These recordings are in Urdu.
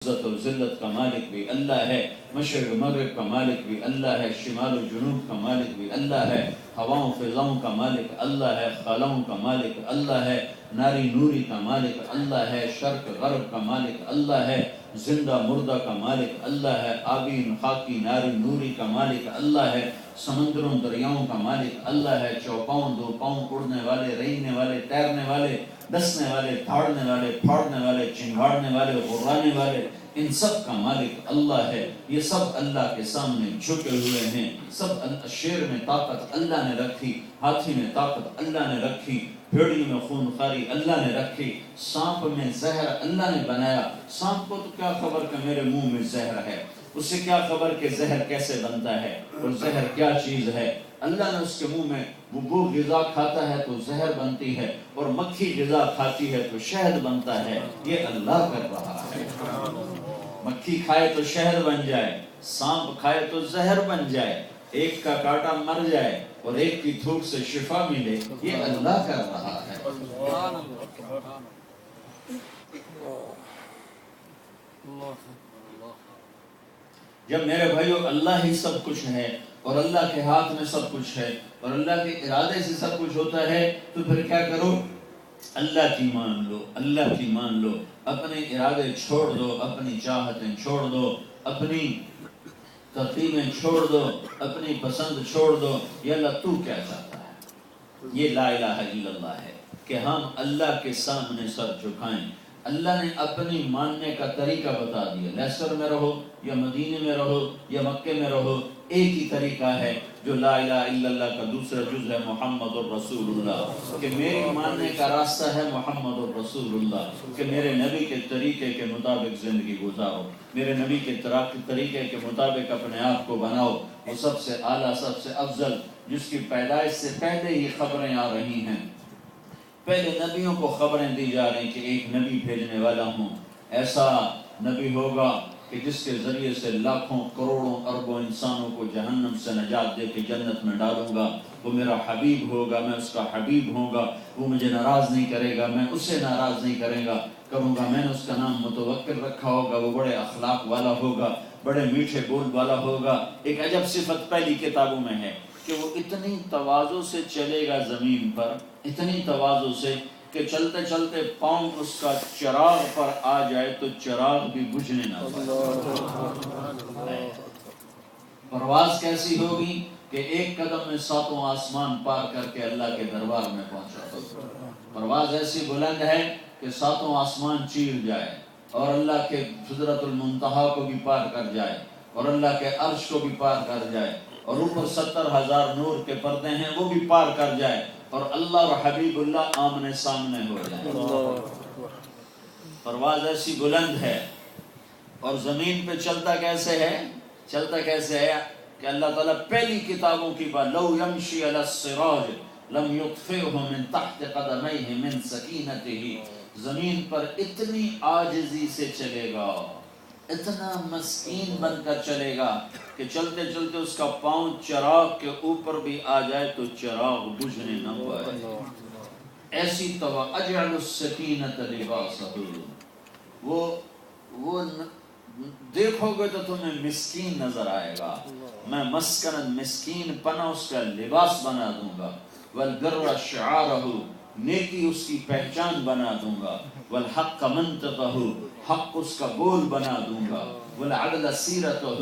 عزت و ذلت کا مالک بھی اللہ ہے، مشرق و مغرب کا مالک بھی اللہ ہے، شمال و جنوب کا مالک بھی اللہ ہے، ہواؤں فضاؤں کا مالک اللہ ہے، خلاؤں کا مالک اللہ ہے، ناری نوری کا مالک اللہ ہے، شرق غرب کا مالک اللہ ہے، زندہ مردہ کا مالک اللہ ہے، آبی خاکی ناری نوری کا مالک اللہ ہے، سمندروں دریاؤں کا مالک اللہ ہے، چوپاؤں دو پاؤں اڑنے والے، رینگنے والے، تیرنے والے، ڈسنے والے، دھاڑنے والے، پھاڑنے والے، چنگاڑنے والے، غرانے والے، ان سب کا مالک اللہ ہے۔ یہ سب اللہ کے سامنے جھکے ہوئے ہیں۔ سب شیر میں طاقت اللہ نے رکھی، ہاتھی میں طاقت اللہ نے رکھی، بھیڑی میں خونخواری اللہ نے رکھی، سانپ میں زہر اللہ نے بنایا۔ سانپ کو تو کیا خبر کہ میرے منہ میں زہر ہے، اسے کیا خبر کہ زہر کیسے بنتا ہے اور زہر کیا چیز ہے۔ اللہ نے اس کے منہ میں وہ غذا کھاتا ہے تو زہر بنتی ہے، اور مکھی غذا کھاتی ہے تو شہد بنتا ہے۔ یہ اللہ کر رہا ہے۔ مکھی کھائے تو شہد بن جائے، سانپ کھائے تو زہر بن جائے، ایک کا کاٹا مر جائے اور ایک کی تھوک سے شفا ملے، یہ اللہ کر رہا ہے۔ جب میرے بھائیو اللہ ہی سب کچھ ہے اور اللہ کے ہاتھ میں سب کچھ ہے اور اللہ کے ارادے سے سب کچھ ہوتا ہے، تو پھر کیا کرو؟ اللہ کی مان لو، اللہ کی مان لو، اپنے ارادے چھوڑ دو، اپنی چاہتیں چھوڑ دو، اپنی ترتیبیں چھوڑ دو، اپنی پسند چھوڑ دو۔ یہ اللہ تو کیا چاہتا ہے؟ یہ لا الہ الا اللہ ہے کہ ہم اللہ کے سامنے سر جھکائیں۔ اللہ نے اپنی ماننے کا طریقہ بتا دیا، لیسر میں رہو یا مدینے میں رہو یا مکے میں رہو، ایک ہی طریقہ ہے جو لا الہ الا اللہ کا دوسرا جز ہے محمد الرسول اللہ، کہ میری ماننے کا راستہ ہے محمد الرسول اللہ، کہ میرے نبی کے طریقے کے مطابق زندگی گزارو، میرے نبی کے طریقے کے مطابق اپنے آپ کو بناؤ۔ وہ سب سے اعلیٰ، سب سے افضل، جس کی پیدائش سے پہلے ہی خبریں آ رہی ہیں، پہلے نبیوں کو خبریں دی جا رہی کہ ایک نبی بھیجنے والا ہوں، ایسا نبی ہوگا کہ جس کے ذریعے سے لاکھوں کروڑوں اربوں انسانوں کو جہنم سے نجات دے کے جنت میں ڈالوں گا۔ وہ میرا حبیب ہوگا، میں اس کا حبیب ہوں گا، وہ مجھے ناراض نہیں کرے گا، میں اسے ناراض نہیں کروں گا۔ میں نے اس کا نام متوکل رکھا ہوگا، وہ بڑے اخلاق والا ہوگا، بڑے میٹھے بول والا ہوگا۔ ایک عجب صفت پہلی کتابوں میں ہے کہ وہ اتنی تواضع سے چلے گا زمین پر، اتنی تواضع سے کہ چلتے چلتے پاؤں اس کا چراغ پر آ جائے تو چراغ بھی بجھنے نہ پائے۔ پرواز کیسی ہوگی کہ ایک قدم میں ساتوں آسمان پار کر کے اللہ کے دربار میں پہنچا۔ پرواز ایسی بلند ہے کہ ساتوں آسمان چیر جائے اور اللہ کے سدرۃ المنتہا کو بھی پار کر جائے اور اللہ کے عرش کو بھی پار کر جائے، اور اوپر 70,000 نور کے پردے ہیں وہ بھی پار کر جائے، اور اللہ اور حبیب اللہ آمنے سامنے ہو جائے۔ پرواز ایسی بلند ہے۔ اور زمین پہ چلتا کیسے ہے؟ چلتا کیسے ہے کہ اللہ تعالیٰ پہلی کتابوں کی بات، لو یمشی علی السراج لم یطفئہ من تحت قدمیہ من سکینتہ، زمین پر اتنی عاجزی سے چلے گا، اتنا مسکین بن کر چلے گا کہ چلتے چلتے اس کا پاؤں چراغ کے اوپر بھی آ جائے تو چراغ بجھنے نہ پائے۔ ایسی اجعل السکینۃ لباسہ، وہ دیکھو گے تو تمہیں مسکین نظر آئے گا، میں مسکن مسکین پنا اس کا لباس بنا دوں گا، والبر شعارہ، نیکی اس کی پہچان بنا دوں گا، والحق منطقہ، حق اس کا بول بنا دوں گا، والعدل سیرتہ،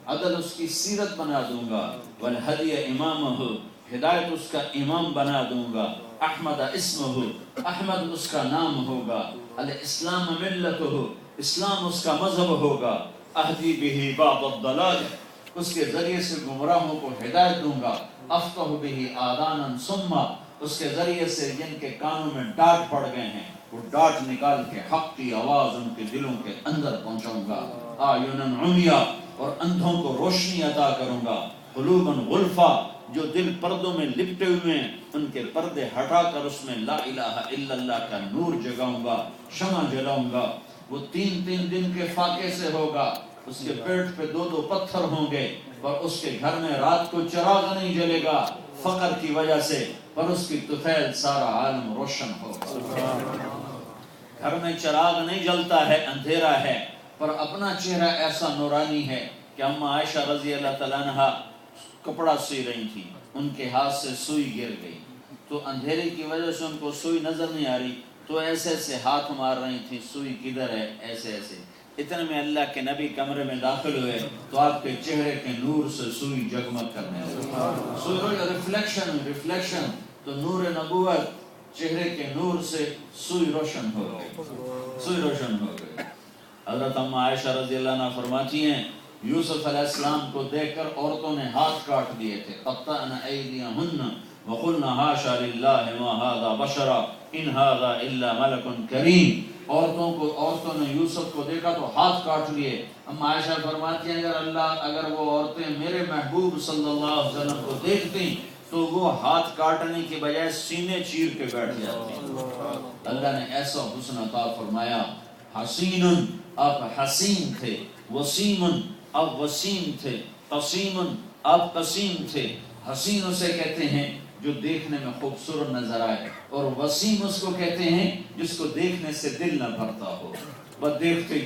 عدل اس کی سیرت بنا دوں گا، والہدی امامہ، ہدایت اس کا امام بنا دوں گا، احمد اسمہ، احمد اس کا نام ہوگا، الاسلام ملتہ، اسلام اس کا مذہب ہوگا، اہدی بہ بعض الضلال، اس کے ذریعے سے گمراہوں کو ہدایت دوں گا، افتح بہ آذانا صما، اس کے ذریعے سے جن کے کانوں میں ڈاٹ پڑ گئے ہیں وہ ڈاٹ نکال کے حق کی آواز ان کے دلوں کے اندر پہنچاؤں گا، اعینا عمیا، اور اندھوں کو روشنی عطا کروں گا، قلوبا غلفا، جو دل پردوں میں لپٹے ہوئے ہیں ان کے پردے ہٹا کر اس میں لا الہ الا اللہ کا نور جگاؤں گا، شمع جلاؤں گا۔ وہ 3 دن کے فاقے سے ہوگا، اس کے پیٹ پہ 2 پتھر ہوں گے، اور اس کے گھر میں رات کو چراغ نہیں جلے گا فقر کی وجہ سے، پر اس کی طفیل سارا عالم روشن ہوگا۔ گھر میں چراغ نہیں جلتا ہے، اندھیرا ہے، پر اپنا چہرہ ایسا نورانی ہے کہ اما عائشہ رضی اللہ تعالیٰ عنہ کپڑا سی رہی تھی، ان کے ہاتھ سے سوئی گر گئی، تو اندھیرے کی وجہ سے ان کو سوئی نظر نہیں آ رہی، تو ایسے ایسے ہاتھ مار رہی تھی، سوئی کدھر ہے، ایسے ایسے۔ اتنے میں اللہ کے نبی کمرے میں داخل ہوئے تو آپ کے چہرے کے نور سے سوئی جگمگ کرنے لگی، سوئی ریفلیکشن، تو نور نبوت چہرے کے نور سے سوئی روشن ہو گئی۔ حضرت اما عائشہ رضی اللہ عنہ فرماتی ہیں یوسف علیہ السلام کو دیکھ کر عورتوں نے ہاتھ کاٹ دیے تھے، قطعن ایدیہن وقلن حاشا للہ ما ھذا بشرا ان ھذا الا ملک کریم۔ عورتوں نے یوسف کو دیکھا تو ہاتھ کاٹ لیے۔ اما عائشہ فرماتی ہیں اگر وہ عورتیں میرے محبوب صلی اللہ علیہ وسلم کو دیکھتی تو وہ ہاتھ کاٹنے کی بجائے سینے چیر کے بیٹھ جاتی۔ اللہ نے ایسا حسن عطا فرمایا۔ حسین، آپ حسین تھے، وسیم، آپ وسیم تھے، قسیم، آپ قسیم تھے۔ حسین اسے کہتے ہیں جو دیکھنے میں خوبصورت نظر آئے، اور وسیم اس کو کہتے ہیں جس کو دیکھنے سے دل نہ بھرتا ہو، بس دیکھتے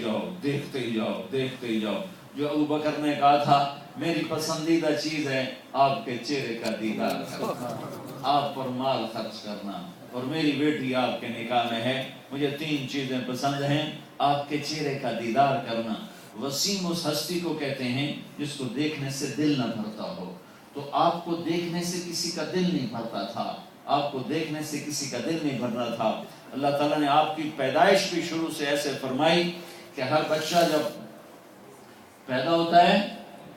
جاؤ۔ جو ابو بکر نے کہا تھا میری پسندیدہ چیز ہے آپ کے چہرے کا دیدار کرنا، آپ پر مال خرچ کرنا، اور میری بیٹی آپ کے نکاح میں ہے، مجھے 3 چیزیں پسند ہیں، آپ کے چہرے کا دیدار کرنا۔ وسیم اس ہستی کو کہتے ہیں جس کو دیکھنے سے دل نہ بھرتا ہو، تو آپ کو دیکھنے سے کسی کا دل نہیں بھرتا تھا، آپ کو دیکھنے سے کسی کا دل نہیں بھر رہا تھا۔ اللہ تعالیٰ نے آپ کی پیدائش بھی شروع سے ایسے فرمائی کہ ہر بچہ جب پیدا ہوتا ہے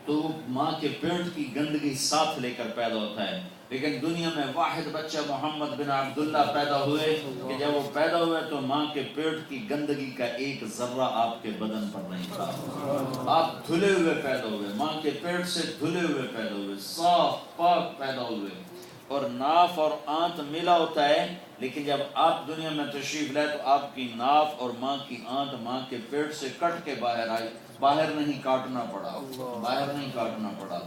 تو ماں کے پیٹ کی گندگی ساتھ لے کر پیدا ہوتا ہے، لیکن دنیا میں واحد بچہ محمد بن عبداللہ پیدا ہوئے کہ جب وہ پیدا ہوئے تو ماں کے پیٹ کی گندگی کا ایک ذرہ آپ کے بدن پر نہیں تھا۔ آپ دھلے ہوئے پیدا ہوئے، ماں کے پیٹ سے دھلے ہوئے پیدا ہوئے، صاف پاک پیدا ہوئے، اور ناف اور آنت ملا ہوتا ہے، لیکن جب آپ دنیا میں تشریف لائے تو آپ کی ناف اور ماں کی آنت ماں کے پیٹ سے کٹ کے باہر آئی، باہر نہیں کاٹنا پڑا۔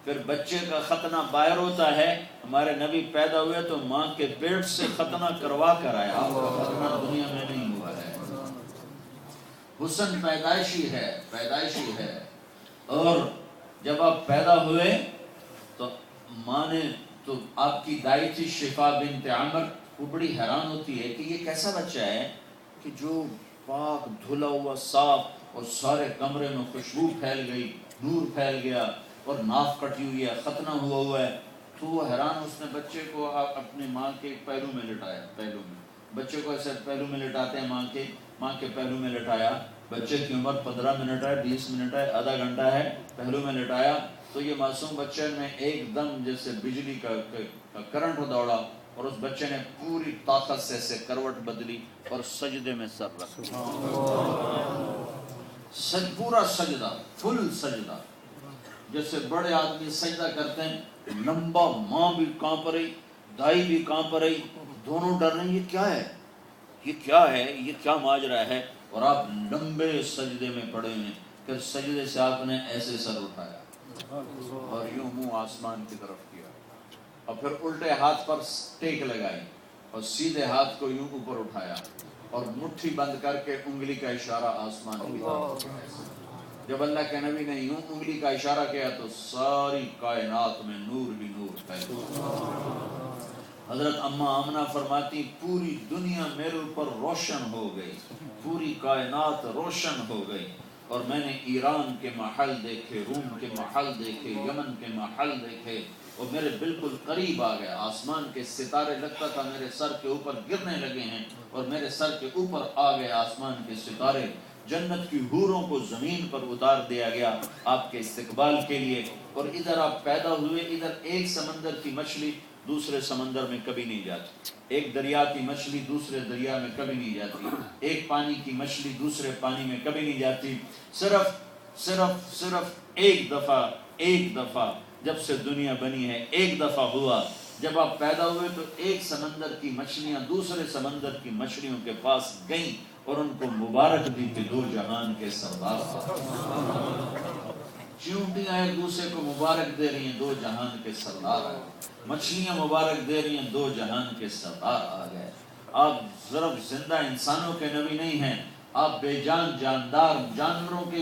پھر بچے کا ختنہ باہر ہوتا ہے، ہمارے نبی پیدا ہوئے تو ماں کے پیٹ سے ختنہ کروا کر آیا، آپ کا ختنہ دنیا میں نہیں ہوا ہے۔ حسن پیدائشی ہے، اور جب آپ پیدا ہوئے تو ماں نے، تو آپ کی دائی تھی شفا بنت عمر، وہ بڑی حیران ہوتی ہے کہ یہ کیسا بچہ ہے کہ جو پاک دھلا ہوا صاف، اور سارے کمرے میں خوشبو پھیل گئی، نور پھیل گیا، اور ناف کٹی ہوئی ہے، ختنہ ہوا ہے۔ تو وہ حیران، اس نے بچے کو اپنی ماں کے پہلو میں لٹایا، بچے کو ایسے پہلو میں لٹاتے ہیں، ماں کے پہلو میں لٹایا، بچے کی عمر 15 منٹ ہے، 20 منٹ ہے، آدھا گھنٹہ ہے، پہلو میں لٹایا تو یہ معصوم بچے میں ایک دم جیسے بجلی کا کرنٹ دوڑا، اور اس بچے نے پوری طاقت سے ایسے کروٹ بدلی اور سجدے میں سر رکھا، پورا سجدہ، فل سجدہ، جیسے بڑے آدمی سجدہ کرتے ہیں، لمبا، ماں بھی کانپ رہی، دائی بھی کانپ رہی، دونوں ڈر رہے ہیں یہ کیا ہے، یہ کیا ماجرا ہے، اور آپ لمبے سجدے میں پڑے ہیں۔ پھر سجدے سے آپ نے ایسے سر اٹھایا اور یوں منہ آسمان کی طرف کیا، اور پھر الٹے ہاتھ پر ٹیک لگائی اور سیدھے ہاتھ کو یوں اوپر اٹھایا اور مٹھی بند کر کے انگلی کا اشارہ آسمان کی طرف کیا۔ جب اللہ کے نبی نے یوں انگلی کا اشارہ کیا تو ساری کائنات میں نور ہی نور پیدا۔ حضرت اما آمنہ فرماتی پوری دنیا میرے اوپر روشن ہو گئی، پوری کائنات روشن ہو گئی، اور میں نے ایران کے محل دیکھے، روم کے محل دیکھے، یمن کے محل دیکھے، اور میرے بالکل قریب آ گیا، آسمان کے ستارے لگتا تھا میرے سر کے اوپر گرنے لگے ہیں، اور میرے سر کے اوپر آ گئے آسمان کے ستارے۔ جنت کی حوروں کو زمین پر اتار دیا گیا آپ کے استقبال کے لیے، اور ادھر آپ پیدا ہوئے، ادھر ایک سمندر کی مچھلی دوسرے سمندر میں کبھی نہیں جاتی، ایک دریا کی مچھلی دوسرے دریا میں کبھی نہیں جاتی، ایک پانی کی مچھلی دوسرے پانی میں کبھی نہیں جاتی، صرف ایک دفعہ جب سے دنیا بنی ہے ایک دفعہ ہوا، جب آپ پیدا ہوئے تو ایک سمندر کی مچھلیاں دوسرے سمندر کی مچھلیوں کے پاس گئیں اور ان کو مبارک دی کہ 2 جہان کے سردار، چیونٹیاں ایک دوسرے کو مبارک دے رہی ہیں 2 جہان کے سردار آئے، مچھلیاں مبارک دے رہی ہیں 2 جہان کے سردار آ گئے۔ آپ ضرب زندہ انسانوں کے نبی نہیں ہیں، آپ بے جان جاندار جانوروں کے